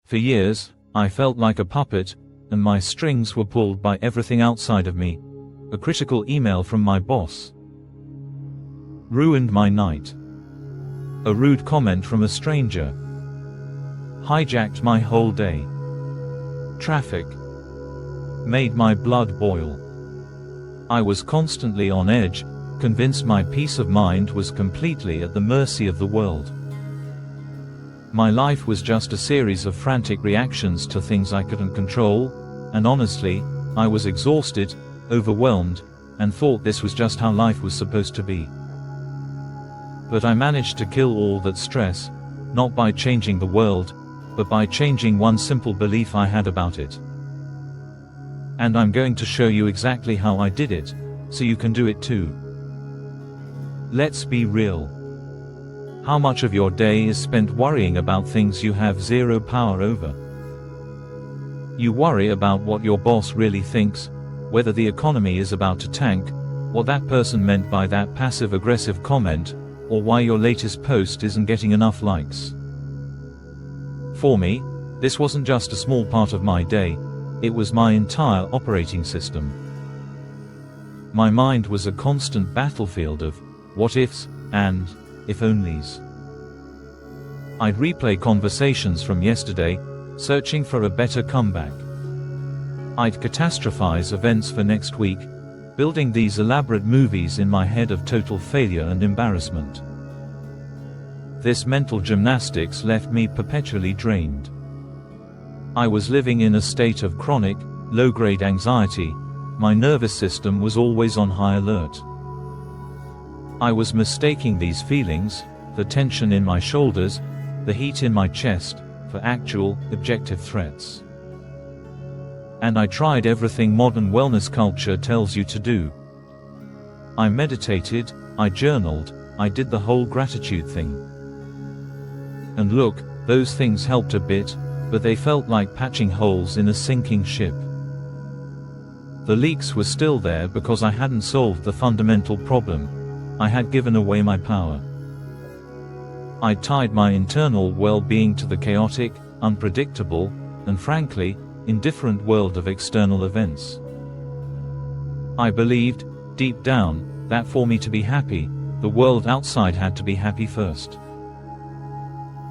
For years, I felt like a puppet, and my strings were pulled by everything outside of me. A critical email from my boss ruined my night. A rude comment from a stranger hijacked my whole day. Traffic made my blood boil. I was constantly on edge, convinced my peace of mind was completely at the mercy of the world. My life was just a series of frantic reactions to things I couldn't control, and honestly, I was exhausted, overwhelmed, and thought this was just how life was supposed to be. But I managed to kill all that stress, not by changing the world, but by changing one simple belief I had about it. And I'm going to show you exactly how I did it, so you can do it too. Let's be real. How much of your day is spent worrying about things you have zero power over? You worry about what your boss really thinks, whether the economy is about to tank, what that person meant by that passive-aggressive comment, or why your latest post isn't getting enough likes. For me, this wasn't just a small part of my day, it was my entire operating system. My mind was a constant battlefield of what-ifs and if-onlys. I'd replay conversations from yesterday, searching for a better comeback. I'd catastrophize events for next week, building these elaborate movies in my head of total failure and embarrassment. This mental gymnastics left me perpetually drained. I was living in a state of chronic, low-grade anxiety. My nervous system was always on high alert. I was mistaking these feelings, the tension in my shoulders, the heat in my chest, for actual, objective threats. And I tried everything modern wellness culture tells you to do. I meditated, I journaled, I did the whole gratitude thing. And look, those things helped a bit, but they felt like patching holes in a sinking ship. The leaks were still there because I hadn't solved the fundamental problem. I had given away my power. I tied my internal well-being to the chaotic, unpredictable, and frankly, indifferent world of external events. I believed, deep down, that for me to be happy, the world outside had to be happy first.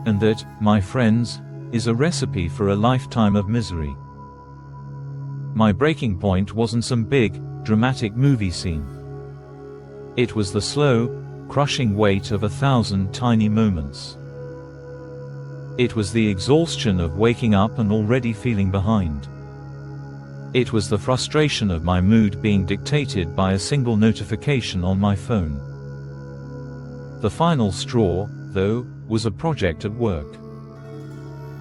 And that, my friends, is a recipe for a lifetime of misery. My breaking point wasn't some big, dramatic movie scene. It was the slow, crushing weight of 1,000 tiny moments. It was the exhaustion of waking up and already feeling behind. It was the frustration of my mood being dictated by a single notification on my phone. The final straw, though, was a project at work.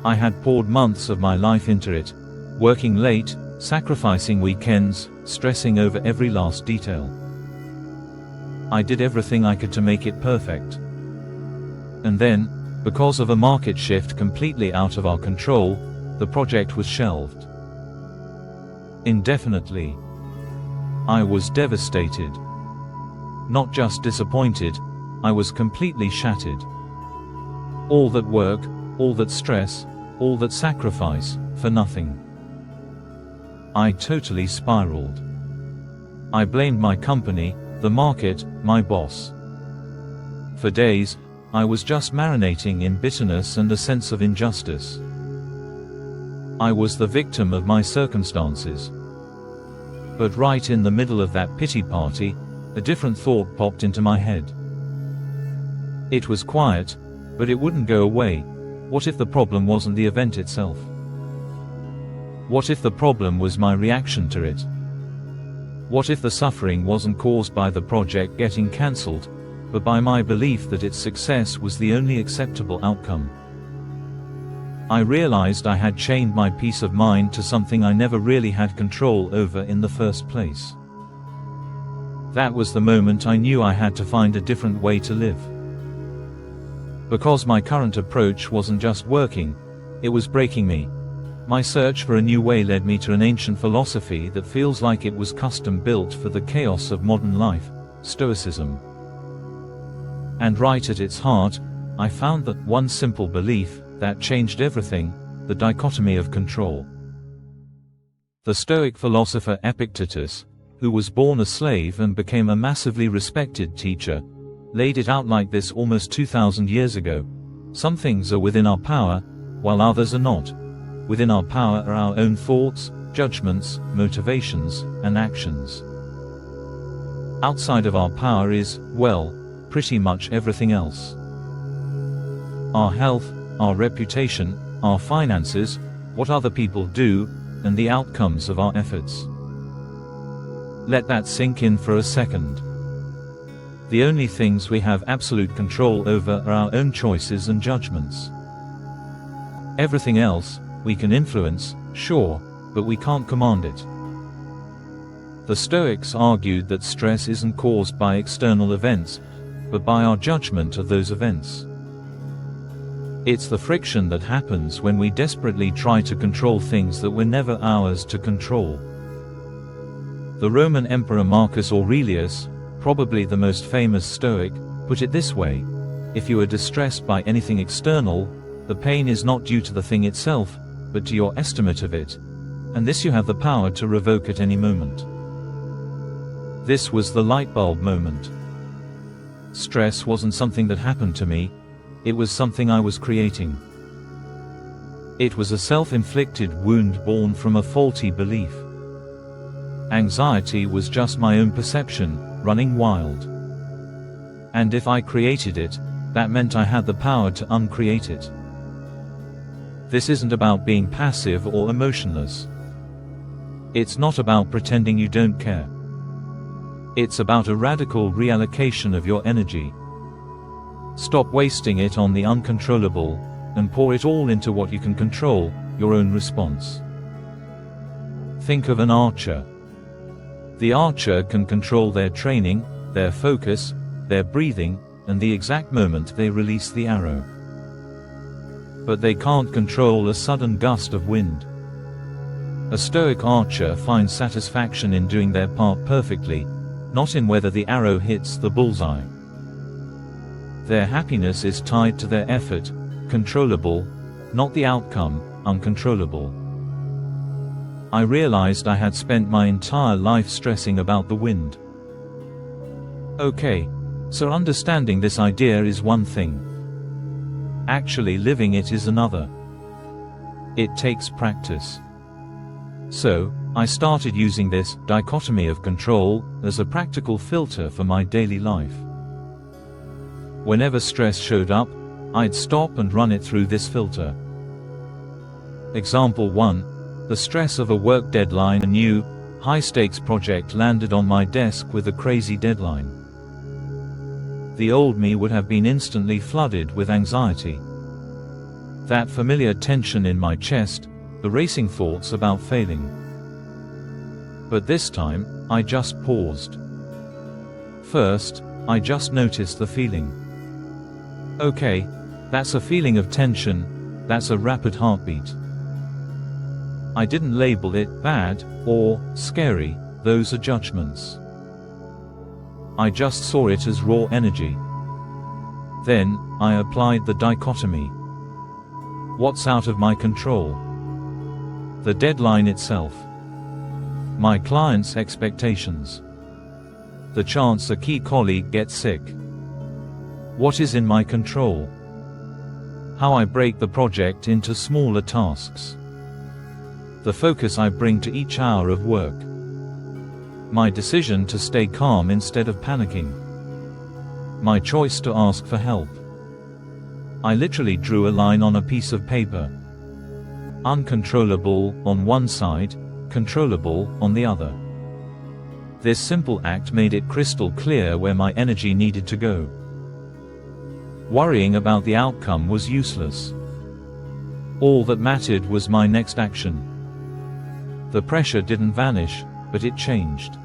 I had poured months of my life into it, working late, sacrificing weekends, stressing over every last detail. I did everything I could to make it perfect. And then, because of a market shift completely out of our control, the project was shelved. Indefinitely. I was devastated. Not just disappointed, I was completely shattered. All that work, all that stress, all that sacrifice, for nothing. I totally spiraled. I blamed my company, the market, my boss. For days, I was just marinating in bitterness and a sense of injustice. I was the victim of my circumstances. But right in the middle of that pity party, a different thought popped into my head. It was quiet, but it wouldn't go away. What if the problem wasn't the event itself? What if the problem was my reaction to it? What if the suffering wasn't caused by the project getting cancelled, but by my belief that its success was the only acceptable outcome? I realized I had chained my peace of mind to something I never really had control over in the first place. That was the moment I knew I had to find a different way to live. Because my current approach wasn't just working, it was breaking me. My search for a new way led me to an ancient philosophy that feels like it was custom-built for the chaos of modern life, stoicism. And right at its heart, I found that one simple belief that changed everything, the dichotomy of control. The Stoic philosopher Epictetus, who was born a slave and became a massively respected teacher, laid it out like this almost 2,000 years ago. Some things are within our power, while others are not. Within our power are our own thoughts, judgments, motivations, and actions. Outside of our power is, well, pretty much everything else. Our health, our reputation, our finances, what other people do, and the outcomes of our efforts. Let that sink in for a second. The only things we have absolute control over are our own choices and judgments. Everything else, we can influence, sure, but we can't command it. The Stoics argued that stress isn't caused by external events, but by our judgment of those events. It's the friction that happens when we desperately try to control things that were never ours to control. The Roman Emperor Marcus Aurelius, probably the most famous Stoic, put it this way: if you are distressed by anything external, the pain is not due to the thing itself, but to your estimate of it, and this you have the power to revoke at any moment. This was the light bulb moment. Stress wasn't something that happened to me, it was something I was creating. It was a self-inflicted wound born from a faulty belief. Anxiety was just my own perception, running wild. And if I created it, that meant I had the power to uncreate it. This isn't about being passive or emotionless. It's not about pretending you don't care. It's about a radical reallocation of your energy. Stop wasting it on the uncontrollable, and pour it all into what you can control, your own response. Think of an archer. The archer can control their training, their focus, their breathing, and the exact moment they release the arrow. But they can't control a sudden gust of wind. A Stoic archer finds satisfaction in doing their part perfectly, not in whether the arrow hits the bullseye. Their happiness is tied to their effort, controllable, not the outcome, uncontrollable. I realized I had spent my entire life stressing about the wind. Okay, so understanding this idea is one thing. Actually living it is another. It takes practice. So, I started using this dichotomy of control as a practical filter for my daily life. Whenever stress showed up, I'd stop and run it through this filter. Example 1. The stress of a work deadline. A new, high-stakes project landed on my desk with a crazy deadline. The old me would have been instantly flooded with anxiety. That familiar tension in my chest, the racing thoughts about failing. But this time, I just paused. First, I just noticed the feeling. Okay, that's a feeling of tension, that's a rapid heartbeat. I didn't label it bad or scary, those are judgments. I just saw it as raw energy. Then, I applied the dichotomy. What's out of my control? The deadline itself. My client's expectations. The chance a key colleague gets sick. What is in my control? How I break the project into smaller tasks. The focus I bring to each hour of work. My decision to stay calm instead of panicking. My choice to ask for help. I literally drew a line on a piece of paper. Uncontrollable on one side, controllable on the other. This simple act made it crystal clear where my energy needed to go. Worrying about the outcome was useless. All that mattered was my next action. The pressure didn't vanish, but it changed.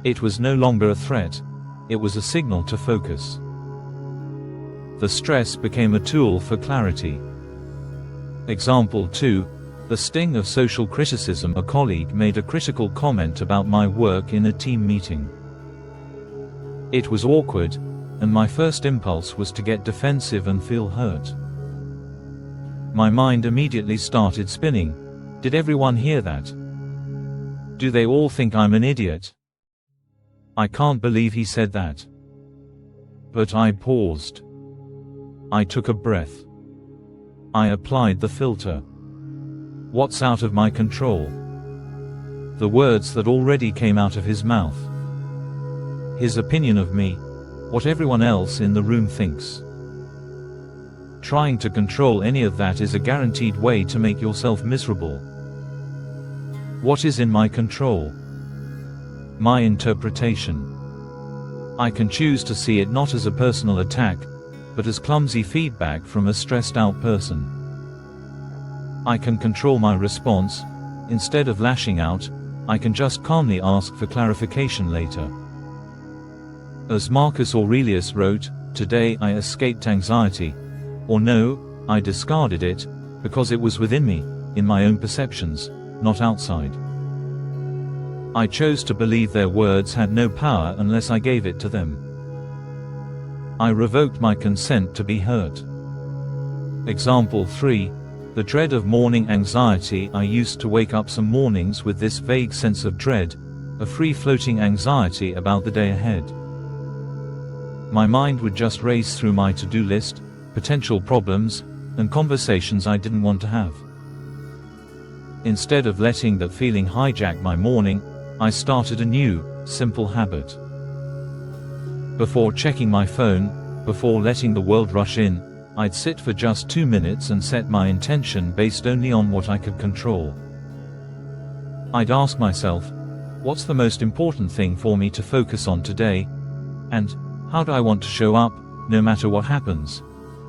It was no longer a threat, it was a signal to focus. The stress became a tool for clarity. Example 2. The sting of social criticism. A colleague made a critical comment about my work in a team meeting. It was awkward, and my first impulse was to get defensive and feel hurt. My mind immediately started spinning. Did everyone hear that? Do they all think I'm an idiot? I can't believe he said that. But I paused. I took a breath. I applied the filter. What's out of my control? The words that already came out of his mouth. His opinion of me. What everyone else in the room thinks. Trying to control any of that is a guaranteed way to make yourself miserable. What is in my control? My interpretation. I can choose to see it not as a personal attack, but as clumsy feedback from a stressed out person. I can control my response. Instead of lashing out, I can just calmly ask for clarification later. As Marcus Aurelius wrote, "Today I escaped anxiety." Or no, I discarded it, because it was within me, in my own perceptions, not outside. I chose to believe their words had no power unless I gave it to them. I revoked my consent to be hurt. Example 3. The dread of morning anxiety. I used to wake up some mornings with this vague sense of dread, a free-floating anxiety about the day ahead. My mind would just race through my to-do list, potential problems, and conversations I didn't want to have. Instead of letting that feeling hijack my morning, I started a new, simple habit. Before checking my phone, before letting the world rush in, I'd sit for just 2 minutes and set my intention based only on what I could control. I'd ask myself, what's the most important thing for me to focus on today? And, how do I want to show up, no matter what happens?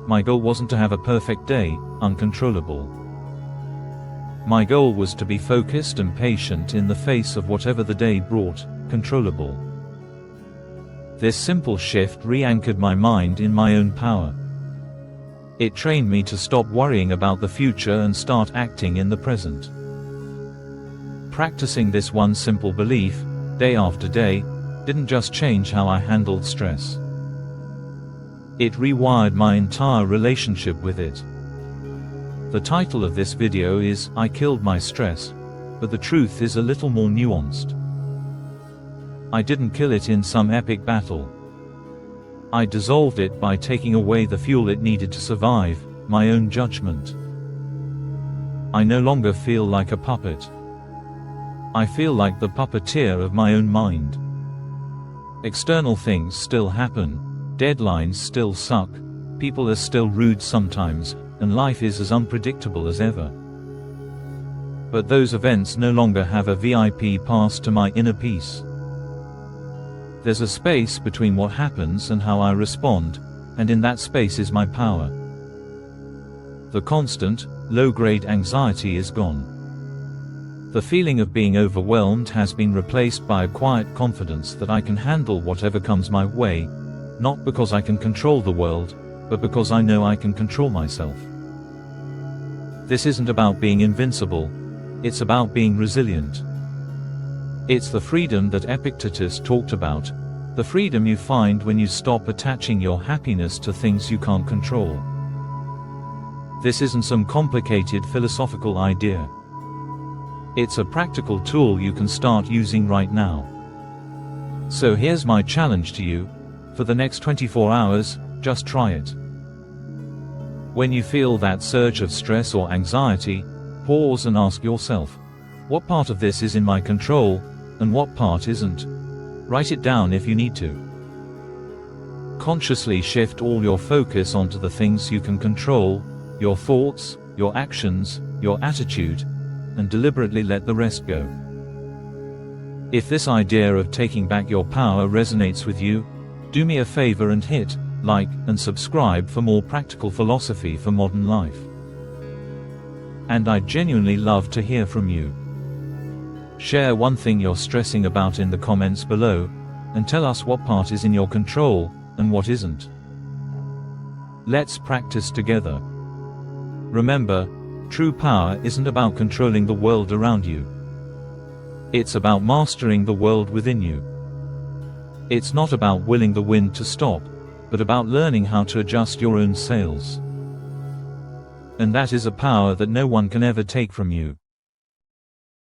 My goal wasn't to have a perfect day, uncontrollable. My goal was to be focused and patient in the face of whatever the day brought, controllable. This simple shift re-anchored my mind in my own power. It trained me to stop worrying about the future and start acting in the present. Practicing this one simple belief, day after day, didn't just change how I handled stress. It rewired my entire relationship with it. The title of this video is "I Killed My Stress," but the truth is a little more nuanced. I didn't kill it in some epic battle. I dissolved it by taking away the fuel it needed to survive, my own judgment. I no longer feel like a puppet. I feel like the puppeteer of my own mind. External things still happen, deadlines still suck, people are still rude sometimes, and life is as unpredictable as ever. But those events no longer have a VIP pass to my inner peace. There's a space between what happens and how I respond, and in that space is my power. The constant, low-grade anxiety is gone. The feeling of being overwhelmed has been replaced by a quiet confidence that I can handle whatever comes my way, not because I can control the world, but because I know I can control myself. This isn't about being invincible, it's about being resilient. It's the freedom that Epictetus talked about, the freedom you find when you stop attaching your happiness to things you can't control. This isn't some complicated philosophical idea. It's a practical tool you can start using right now. So here's my challenge to you. For the next 24 hours, just try it. When you feel that surge of stress or anxiety, pause and ask yourself, what part of this is in my control, and what part isn't? Write it down if you need to. Consciously shift all your focus onto the things you can control, your thoughts, your actions, your attitude, and deliberately let the rest go. If this idea of taking back your power resonates with you, do me a favor and hit like and subscribe for more practical philosophy for modern life. And I'd genuinely love to hear from you. Share one thing you're stressing about in the comments below, and tell us what part is in your control, and what isn't. Let's practice together. Remember, true power isn't about controlling the world around you. It's about mastering the world within you. It's not about willing the wind to stop, but about learning how to adjust your own sails. And that is a power that no one can ever take from you.